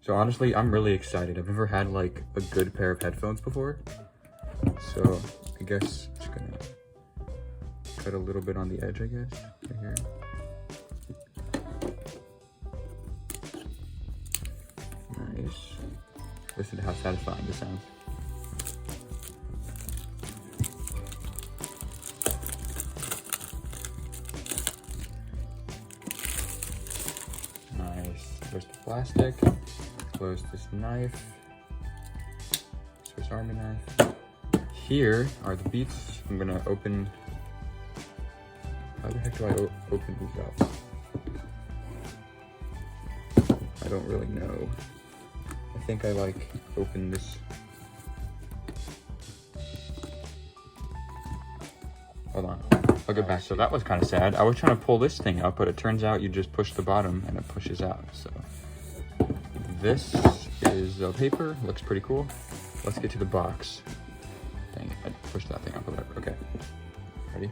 So honestly, I'm really excited. I've never had like a good pair of headphones before. So I guess I'm just gonna cut a little bit on the edge, I guess, right here. Nice. Listen to how satisfying this sounds. Nice. There's the plastic. Close this knife. Swiss Army knife. Here are the Beats. I'm gonna open. How the heck do I open these up? I don't really know. I think I like open this. Hold on, I'll get back. So that was kind of sad. I was trying to pull this thing up, but it turns out you just push the bottom and it pushes out. So this is the paper, looks pretty cool. Let's get to the box. Dang it, I pushed that thing up a bit. Okay, ready?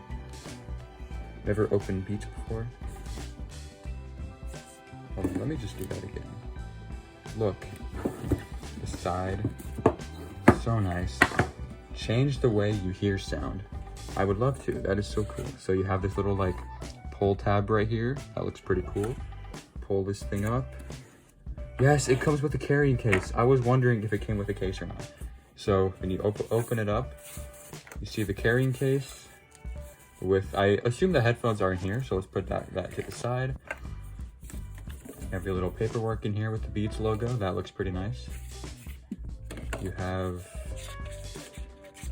Never opened Beats before? Hold on, let me just do that again. Look, the side, so nice. Change the way you hear sound. I would love to, that is so cool. So you have this little like pull tab right here. That looks pretty cool. Pull this thing up. Yes, it comes with a carrying case. I was wondering if it came with a case or not. So when you open it up, you see the carrying case with, I assume the headphones are in here, so let's put that to the side. You have your little paperwork in here with the Beats logo. That looks pretty nice. You have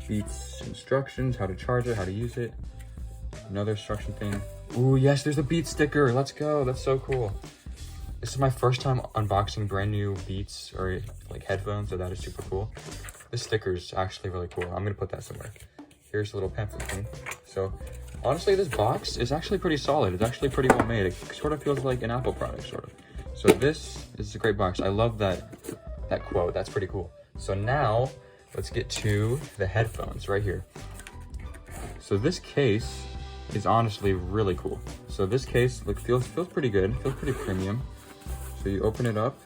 Beats instructions, how to charge it, how to use it. Another instruction thing. Ooh, yes, there's a Beats sticker. Let's go. That's so cool. This is my first time unboxing brand new Beats or like headphones, so that is super cool. This sticker is actually really cool. I'm gonna put that somewhere. Here's a little pamphlet thing. So honestly, this box is actually pretty solid. It's actually pretty well made. It sort of feels like an Apple product, sort of. So this is a great box. I love that quote. That's pretty cool. So now let's get to the headphones right here. So this case is honestly really cool. So this case feels pretty good. Feels pretty premium. So you open it up.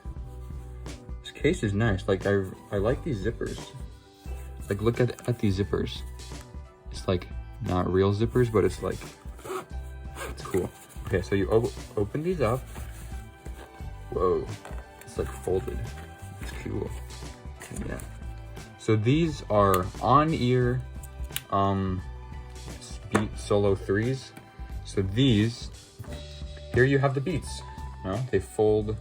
This case is nice. Like I like these zippers. Like look at these zippers. It's like not real zippers, but it's like, it's cool. Okay, so you open these up. Whoa, it's like folded. It's cool. Yeah. So these are on-ear Beat Solo 3s. So these, here you have the Beats. No, they fold.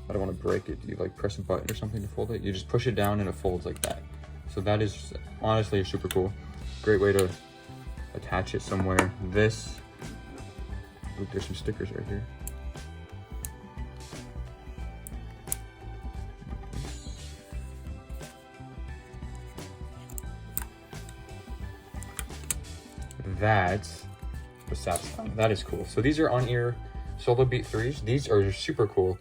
I don't want to break it. Do you like press a button or something to fold it? You just push it down and it folds like that. So that is honestly super cool. Great way to attach it somewhere. This, ooh, there's some stickers right here. That was satisfying. That is cool. So these are on-ear Solo Beat 3s. These are super cool.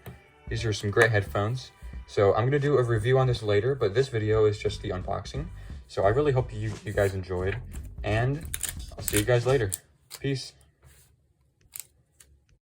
These are some great headphones. So I'm gonna do a review on this later, but this video is just the unboxing. So I really hope you guys enjoyed, and I'll see you guys later. Peace.